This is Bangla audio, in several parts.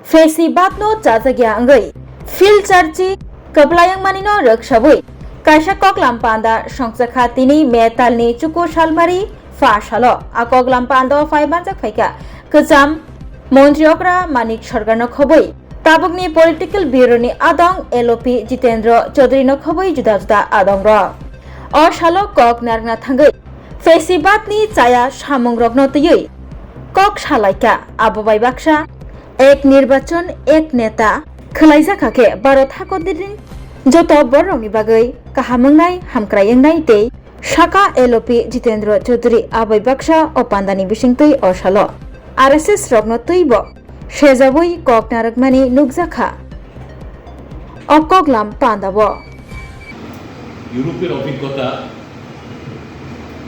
फेसी बातनो चाचग्या अंगै फिल चर्ची कबलायंग मानिनो रक्षाबुई काशा कक लाम्पान्दा संसखा तिनी मेतालनि चुकु सालमारी फाशालो आकक लाम्पान्दा फाइबानजाक फाइका कजाम मन्त्रियकरा मानिक सरकारनो खबै ताबुकनि पलिटिकल ब्युरोनि आदं एलओपि जितेन्द्र चौधरीनो खबै जुदा जुदा आदं र अ सालो कक नारना थांगै फेसी बातनि चाया सामुं रगनो तयै कक सालायका आबोबाय बाक्सा एक निर्वाचन एक नेता खलायजाखाके भारत हादरनि जत बर'नि बागै काहामंनाय हामक्रायंनाय तै साका एलओपि जितेन्द्र चौधरी आबै बाक्सा अपान्दानि बिसिंतै असालो आरएसएस रगनो तैब सेजाबुई कक नारकमानि नुकजाखा अकगलाम पान्दाब ইউরোপের অভিজ্ঞতা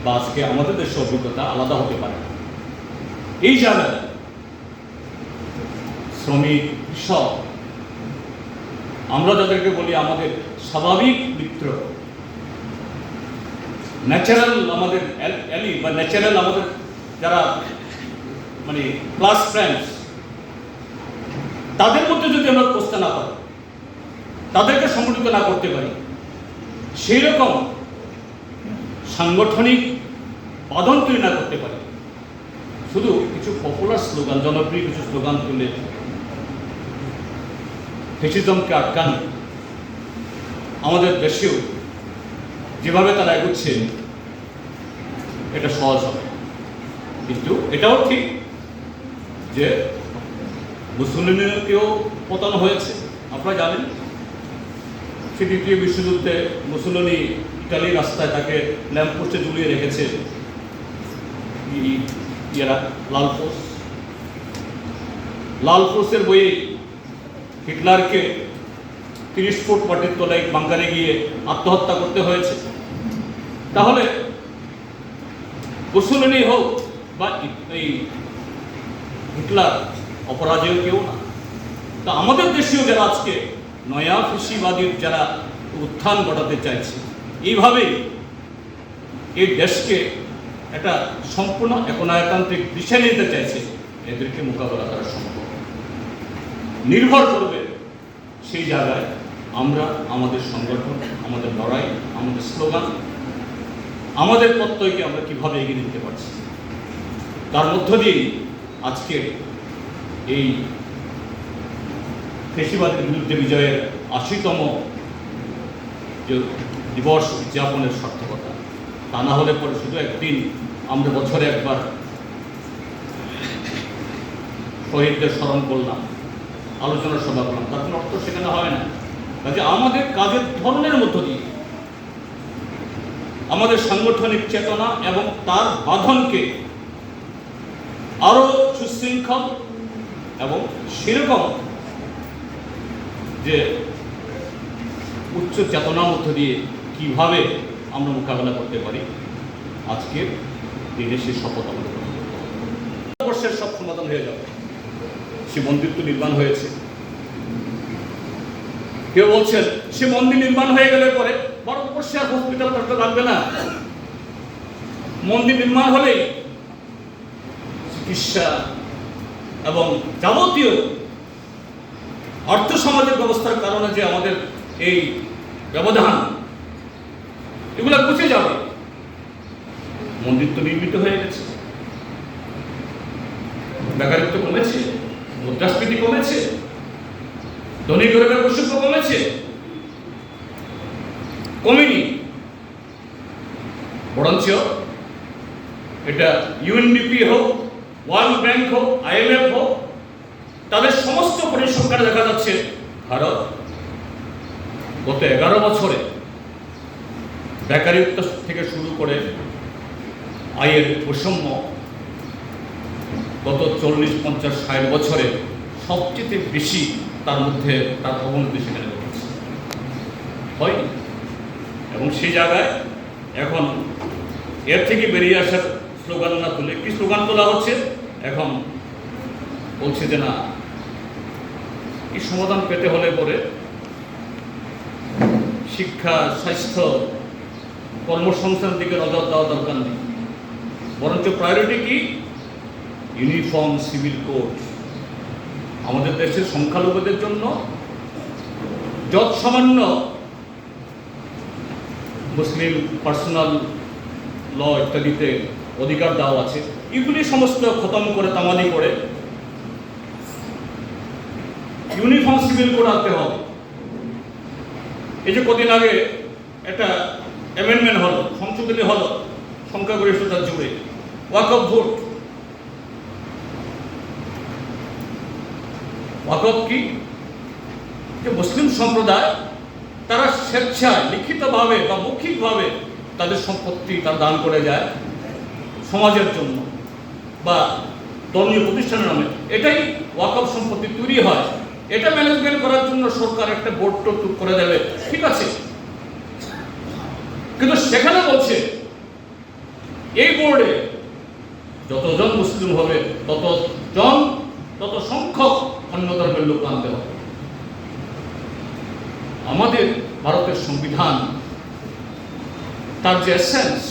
বা আজকে আমাদের দেশের অভিজ্ঞতা আলাদা হতে পারে। এই জায়গায় শ্রমিক, কৃষক, আমরা যাদেরকে বলি আমাদের স্বাভাবিক মিত্র, ন্যাচারাল আমাদের অ্যালি বা ন্যাচারাল আমাদের যারা মানে ক্লাস ফ্রেন্ডস, তাদের মধ্যে যদি আমরা প্রস্তাব না পাই, তাদেরকে সংগঠিত না করতে পারি, সেই রকম সাংগঠনিক বাঁধন তৈরি না করতে পারি, শুধু কিছু পপুলার স্লোগান, জনপ্রিয় কিছু স্লোগান তুলে ফ্যাসিজমকে আটকানো, আমাদের দেশেও যেভাবে তারা এগোচ্ছে এটা সহজ হবে। কিন্তু এটাও ঠিক যে মুসলিমকেও পতন হয়েছে। আপনারা জানেন সে দ্বিতীয় বিশ্বযুদ্ধে মুসলিনি ইটালির রাস্তায় তাকে ল্যাম্পপোস্টে ঝুলিয়ে রেখেছে লালপোস্টের বইয়ে হিটলারকে 30 ফুট মাটির তলায় বাঙ্কারে গিয়ে আত্মহত্যা করতে হয়েছে। তাহলে মুসলিনি হোক বা এই হিটলার অপরাজেয় কেউ না। তা আমাদের দেশেও যারা আজকে নয়া ফ্যাসিবাদীর যারা উত্থান ঘটাতে চাইছে, এইভাবেই এই দেশকে একটা সম্পূর্ণ একনায়কতান্ত্রিক দিশা নিতে চাইছে, এদেরকে মোকাবেলা করা সম্ভব নির্ভর করবে সেই জায়গায় আমরা আমাদের সংগঠন, আমাদের লড়াই, আমাদের স্লোগান, আমাদের প্রত্যয়কে আমরা কিভাবে এগিয়ে নিতে পারছি। তার মধ্য দিয়েই আজকে এই ফ্যাসিবাদের বিরুদ্ধে বিজয়ের 80তম যে দিবস উদযাপনের সার্থকতা। তা না হলে পরে শুধু একদিন আমরা বছরে একবার শহীদদের স্মরণ করলাম, আলোচনা সভা করলাম, তার কোনো অর্থ সেখানে হয় না। কাজে আমাদের কাজের ধরনের মধ্য দিয়ে আমাদের সাংগঠনিক চেতনা এবং তার বাঁধনকে আরো সুশৃঙ্খল এবং সেরকম যে উচ্চ চেতনার মধ্য দিয়ে কিভাবে আমরা মোকাবেলা করতে পারি, আজকে দিনে সেই শপথ আমাদের ভারতবর্ষের সব সমাধান হয়ে যাবে। সে মন্দির তো নির্মাণ হয়েছে, কেউ বলছেন সে মন্দির নির্মাণ হয়ে গেলে পরে ভারতবর্ষে আর হসপিটাল করতে লাগবে না। মন্দির নির্মাণ হলেই চিকিৎসা এবং যাবতীয় অর্থ সামাজিক ব্যবস্থার কারণে যে আমাদের এই ব্যবধান, এগুলো বুঝে যাবে। মন্দির তো নির্মিত হয়ে গেছে, বেকারত্ব কমেছে, মুদ্রাস্ফীতি কমেছে, ধনী গরিবের বৈষম্য কমেছে, কমেনি, বরঞ্চ এটা ইউএনডিপি হোক, ওয়ার্ল্ড ব্যাংক হোক, আইএমএফ হোক, তাদের সমস্ত পরিসংখ্যানে দেখা যাচ্ছে ভারত গত 11 বছরে বেকারত্ব থেকে শুরু করে আয়ের বৈষম্য গত 40, 50, 60 বছরে সবচেয়ে বেশি তার মধ্যে তার অবনতি সেখানে ঘটেছে হয়নি। এবং সেই জায়গায় এখন এর থেকে বেরিয়ে আসার স্লোগান না তুলে কি স্লোগান তোলা হচ্ছে, এখন বলছে যে না, এই সমাধান পেতে হলে পরে শিক্ষা, স্বাস্থ্য, কর্মসংস্থানের দিকে নজর দেওয়া দরকার নেই, বরঞ্চ প্রায়োরিটি কি ইউনিফর্ম সিভিল কোড, আমাদের দেশের সংখ্যালঘুদের জন্য যত সামান্য মুসলিম পার্সোনাল ল ইত্যাদিতে অধিকার দেওয়া আছে, এগুলি সমস্ত খতম করে তামাদি করে ইউনিফর্ম সিভিল কোড আনতে হবে। এই যে কদিন আগে একটা অ্যামেন্ডমেন্ট হলো, সংশোধনী হলো সংখ্যাগরিষ্ঠতার জুড়ে, ওয়াকফ ভোট। ওয়াকফ কি? যে মুসলিম সম্প্রদায় তারা স্বেচ্ছায় লিখিতভাবে বা মৌখিকভাবে তাদের সম্পত্তি তার দান করে যায় সমাজের জন্য বা ধর্মীয় প্রতিষ্ঠানের নামে। এটাই ওয়াকফ সম্পত্তি তৈরি হয়। এটা ম্যানেজমেন্ট করার জন্য সরকার একটা বোর্ড টোড করে দেবে, ঠিক আছে, কিন্তু সেখানে বলছে এই বোর্ডে যতজন মুসলিম হবে তত সংখ্যক অন্য ধর্মের লোক আনতে হবে। আমাদের ভারতের সংবিধান তার যে এসেন্স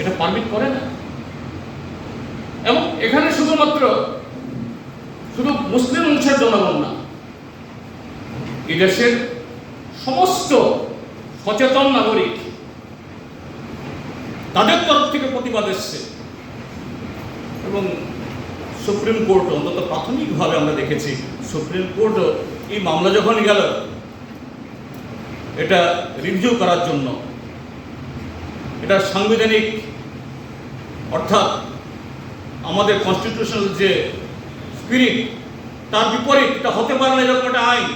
এটা পারমিট করে না। এবং এখানে শুধু মুসলিম অংশের জনগণ না, এই দেশের সমস্ত সচেতন নাগরিক তাদের তরফ থেকে প্রতিবাদ এসছে। এবং সুপ্রিম কোর্ট, অন্তত প্রাথমিকভাবে আমরা দেখেছি সুপ্রিম কোর্টও এই মামলা যখন গেল এটা রিভিউ করার জন্য, এটা সাংবিধানিক অর্থাৎ আমাদের কনস্টিটিউশনাল যে স্পিরিট তার বিপরীত, এটা হতে পারে না এরকম একটা আইন।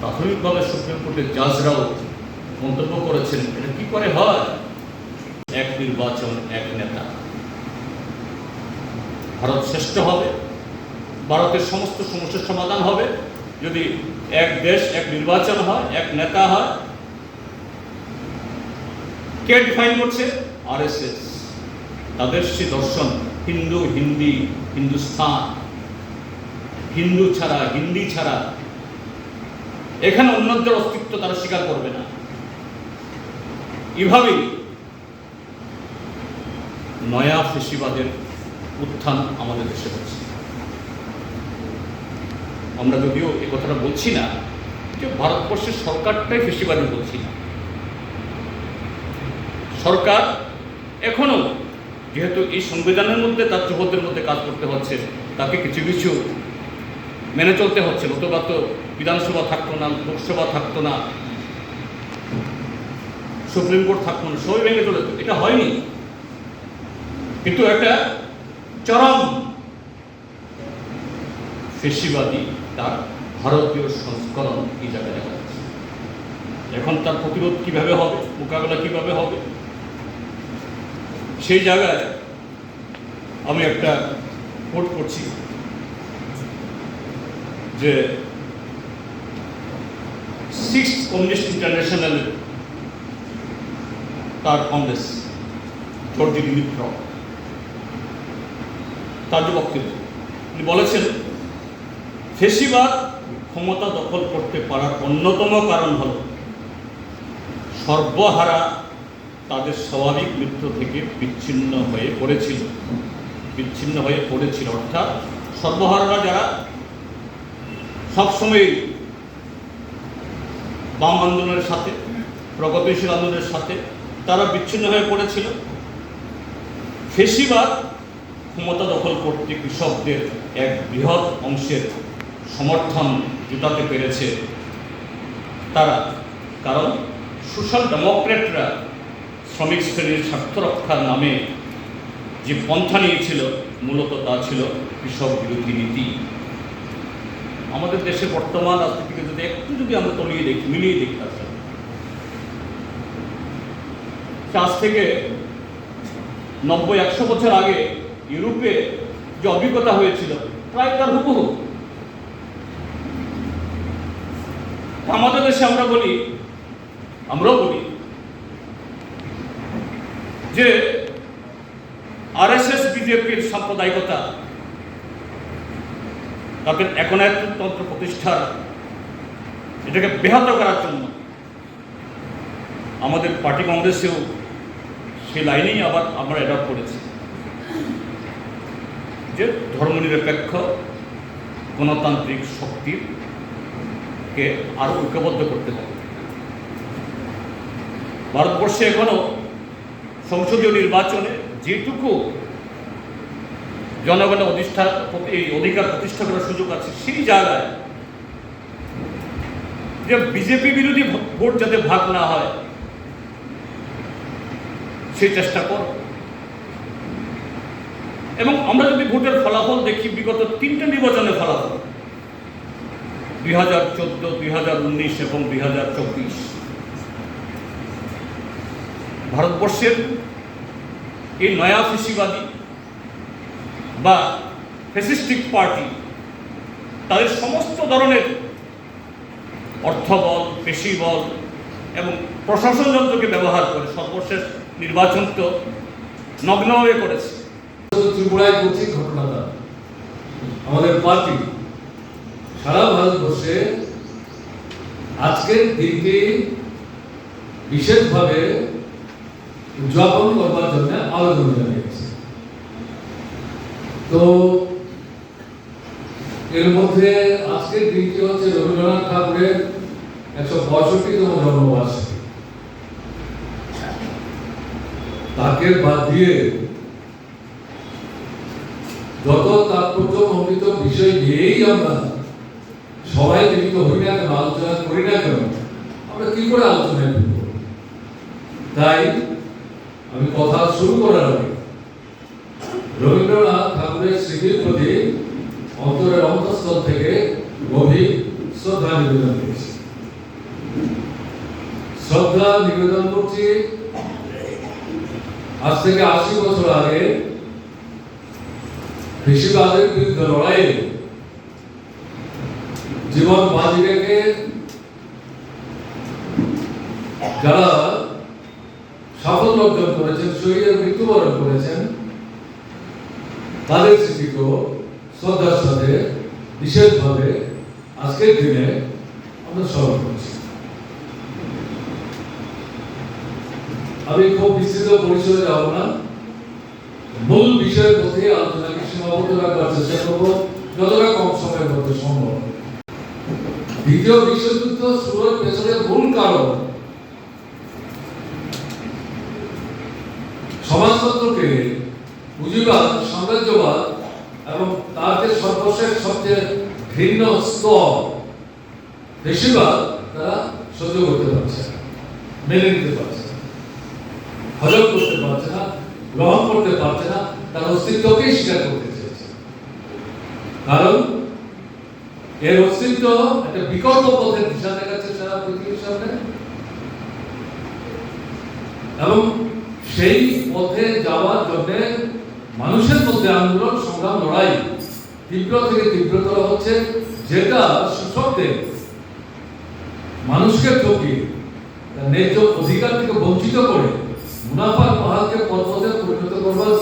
প্রাথমিকভাবে সুপ্রিম কোর্টের জাজরাও মন্তব্য করেছেন এটা কি করে হয়, এক নির্বাচন এক নেতা। ভারত শ্রেষ্ঠ হবে, ভারতের সমস্ত সমস্যার সমাধান হবে যদি এক দেশ এক নির্বাচন হয়, এক নেতা হয়। কে ডিফাইন করছে? আরএসএস। তাদের সে দর্শন হিন্দু হিন্দি, হিন্দুস্তান, হিন্দু ছাড়া হিন্দি ছাড়া এখানে অন্যদের অস্তিত্ব তারা স্বীকার করবে না। এভাবেই নয়া ফেসিবাদের উত্থান আমাদের দেশে হচ্ছে। আমরা যদিও এই কথাটা বলছি না যে ভারতবর্ষের সরকারটাই ফেসিবাদী, বলছি না। সরকার এখনো যেহেতু এই সংবিধানের মধ্যে তার চৌহদ্দের মধ্যে কাজ করতে হচ্ছে, তাকে কিছু কিছু মেনে চলতে হচ্ছে। নতুবা তো বিধানসভা থাকতো না, লোকসভা থাকতো না, সুপ্রিম কোর্ট থাকতো না, সবই ভেঙে চলে। এটা হয়নি, কিন্তু একটা চরম ফেসিবাদী তার ভারতীয় সংস্করণ এই জায়গায় দেখা যাচ্ছে। এখন তার প্রতিরোধ কিভাবে হবে, মোকাবেলা কিভাবে হবে, সেই জায়গায় আমি একটা কোট করছি যে 6th কমিউনিস্ট ইন্টারন্যাশনাল তার কংগ্রেস জর্জি দিমিত্র তার যে বক্তব্য, তিনি বলেছেন ফেসিবাদ ক্ষমতা দখল করতে পারার অন্যতম কারণ হল সর্বহারা তাদের স্বাভাবিক মৃত্যু থেকে বিচ্ছিন্ন হয়ে পড়েছিল। অর্থাৎ সর্বহারারা যারা সবসময় বাম আন্দোলনের সাথে, প্রগতিশীল আন্দোলনের সাথে তারা বিচ্ছিন্ন হয়ে পড়েছিল। ফেসিবাদ ক্ষমতা দখল করতে কৃষকদের এক বৃহৎ অংশের সমর্থন জোটাতে পেরেছে তারা, কারণ সোশ্যাল ডেমোক্রেটরা শ্রমিক শ্রেণীর স্বার্থ রক্ষার নামে যে পন্থা নিয়েছিল মূলত তা ছিল কৃষক বিরোধী নীতি। আমাদের দেশে বর্তমান রাজনীতিকে যদি আমরা মিলিয়ে দেখি তার সাথে আজ থেকে 90-100 বছর আগে ইউরোপে যে অভিজ্ঞতা হয়েছিল প্রায় তার হুবহু আমাদের দেশে আমরাও বলি যে আরএসএস বিজেপির সাম্প্রদায়িকতা তাদের একনায়কতন্ত্র প্রতিষ্ঠার এটাকে ব্যাহত করার জন্য আমাদের পার্টি কংগ্রেসেও সেই লাইনেই আবার আমরা অ্যাডপ্ট করেছি। যে ধর্মনিরপেক্ষ গণতান্ত্রিক শক্তিকে আরো ঐক্যবদ্ধ করতে হবে। ভারতবর্ষে এখনো সংসদীয় নির্বাচনে যেটুকু জনগণের এই অধিকার প্রতিষ্ঠা করার সুযোগ আছে, সেই জায়গায় যে বিজেপি বিরোধী ভোট যাতে ভাগ না হয় সেই চেষ্টা কর। এবং আমরা যদি ভোটের ফলাফল দেখি, বিগত 3টে নির্বাচনের ফলাফল 2014, 2019 এবং 2024, ভারতবর্ষের এই নয়া ফেসিবাদী বা ফ্যাসিস্টিক পার্টি তাদের সমস্ত ধরনের অর্থবল, পেশিবল এবং প্রশাসন যন্ত্রকে ব্যবহার করে সর্বশেষ নির্বাচন তো নগ্নভাবে করেছে। ত্রিপুরায় কঠিন ঘটনাটা আমাদের পার্টি সারা ভারতবর্ষে আজকের দিনটি বিশেষভাবে উদযাপন করবার জন্য আবেদন জানিয়েছে। তো এর মধ্যে আজকের দিনটি হচ্ছে রবীন্দ্রনাথ ঠাকুরের 165তম জন্মবার্ষিকী। তাকে বাদ দিয়ে যত তাৎপর্যমণ্ডিত বিষয় নিয়েই আমরা সবাই মিলিত হই না কেন, আলোচনা করি না কেন, আমরা কি করে আলোচনায় ঢুকব? তাই আমি কথা শুরু করার আগে রবীন্দ্রনাথ ঠাকুরের স্মৃতির প্রতি অন্তরের অন্তঃস্থল থেকে গভীর শ্রদ্ধা নিবেদন করছি। শ্রদ্ধা নিবেদন করছি আজ থেকে 80 বছর আগে ফেসিবাদের বিরুদ্ধে লড়াইয়ে জীবন বাজি রেখে যারা সাফল্য অর্জন করেছেন, শহীদের মৃত্যুবরণ করেছেন, তাদের স্মৃতিকেও শ্রদ্ধার সাথে বিশেষভাবে আজকের দিনে আমরা স্মরণ করছি। আমি খুব বিস্তৃত পরিসরে যাব না, মূল বিষয়ের মধ্যে আলোচনাকে সীমাবদ্ধ রাখবার চেষ্টা করবো যতটা কম সময়ের মধ্যে সম্ভব। দ্বিতীয় বিশ্বযুদ্ধ শুরুর পেছনে মূল কারণ সমাজতন্ত্রকে পুঁজিবাদ, সাম্রাজ্যবাদ এবং তার যে সর্বশেষ সবচেয়ে ঘৃণ্য স্তর ফেসিবাদ তারা সহ্য করতে পারছে না, মেনে নিতে পারছে না, হজম করতে পারছে না, গ্রহণ করতে পারছে না, তার অস্তিত্বকেই স্বীকার করতে চেয়েছে। কারণ এর অস্তিত্ব একটা বিকল্প পথের দিশা দেখাচ্ছে সারা পৃথিবীর সামনে, এবং সেই পথে যাওয়ার জন্য মানুষের মধ্যে আন্দোলন, সংগ্রাম, লড়াই তীব্র থেকে তীব্রতর হচ্ছে, যেটা শোষকদের মানুষকে ঠকিয়ে তার ন্যায্য অধিকার থেকে বঞ্চিত করে মুনাফার পাহাড়কে পর্বতে পরিণত করবার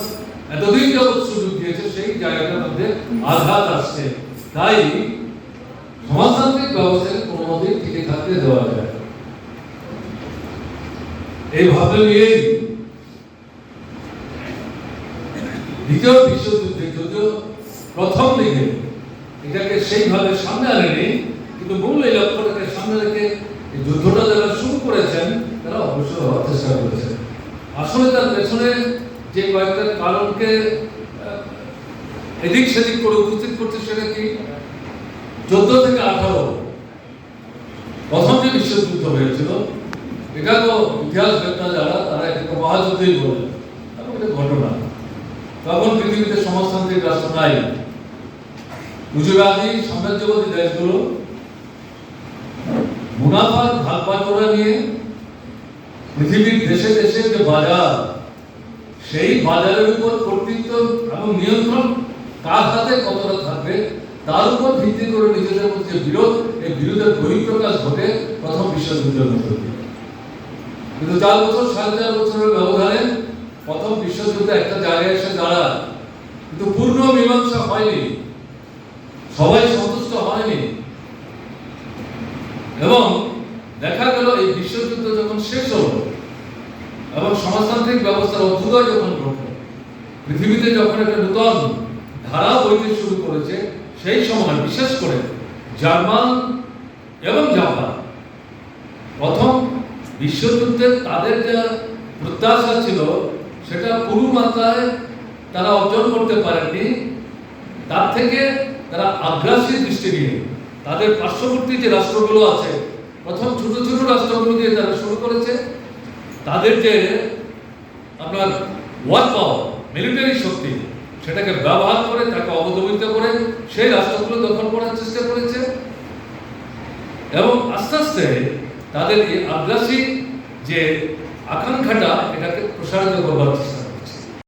এতদিন যাবৎ সুযোগ দিয়েছে, সেই জায়গাটার মধ্যে আঘাত আসছে। তাই সমাজতান্ত্রিক ব্যবস্থাকে কোনো মতেই টিকে থাকতে দেওয়া যায়। এই ভাবনা নিয়েই দ্বিতীয় বিশ্বযুদ্ধে যদিও প্রথম দিকে এটাকে সেইভাবে সামনে আনেনি, কিন্তু মূল এই লক্ষ্যটাকে সামনে রেখে এই যুদ্ধটা যারা শুরু করেছেন তারা অবশ্যই হওয়ার চেষ্টা করেছেন। আসলে তার পেছনে যে কয়েকটা কারণকে এদিক সেদিক করে উপস্থিত করছে, সেটা কি 14 থেকে 18 প্রথম যে বিশ্বযুদ্ধ হয়েছিল, এটা তো ইতিহাস বেত্তা যারা তারা এটাকে মহাযুদ্ধই বলে, এবং এটা ঘটনা। তখন পৃথিবীতে সমাজতান্ত্রিক রাষ্ট্র নাই, পুঁজিবাদী সাম্রাজ্যবাদী দেশগুলো মুনাফার ভাগ বাটোয়ারা নিয়ে পৃথিবীর দেশে দেশে যে বাজার, সেই বাজারের উপর কর্তৃত্ব এবং নিয়ন্ত্রণ কার হাতে কতটা থাকবে তার উপর ভিত্তি করে নিজেদের মধ্যে বিরোধ, এই বিরোধের বহিঃপ্রকাশ ঘটে প্রথম বিশ্বযুদ্ধের মধ্য দিয়ে। কিন্তু 4 বছর 4.5 বছরের ব্যবধানে প্রথম বিশ্বযুদ্ধে একটা জায়গায় এসে দাঁড়ায়, কিন্তু পূর্ণ মীমাংসা হয়নি, সবাই সন্তুষ্ট হয়নি। এবং দেখা গেল এই বিশ্বযুদ্ধ যখন শেষ হলো এবং সমাজতান্ত্রিক ব্যবস্থার অভ্যুদয় যখন ঘটল, পৃথিবীতে যখন একটা নূতন ধারা বইতে শুরু করেছে, সেই সময় বিশেষ করে জার্মান এবং জাপান প্রথম বিশ্বযুদ্ধে তাদের যা প্রত্যাশা ছিল সেটা পুরো মাত্রায় তারা অর্জন করতে পারেননি। তার থেকে তারা আগ্রাসী দৃষ্টি নিয়ে তাদের পার্শ্ববর্তী যে রাষ্ট্রগুলো আছে, প্রথম ছোট ছোট রাষ্ট্রগুলো দিয়ে তারা শুরু করেছে। তাদের যে আপনার ওয়ার পাওয়ার, মিলিটারি শক্তি, সেটাকে ব্যবহার করে তাকে অবদমিত করে সেই রাষ্ট্রগুলো দখল করার চেষ্টা করেছে এবং আস্তে আস্তে তাদের এই আগ্রাসী যে আকাঙ্ক্ষাটা এটাকে প্রসারিত করবার চেষ্টা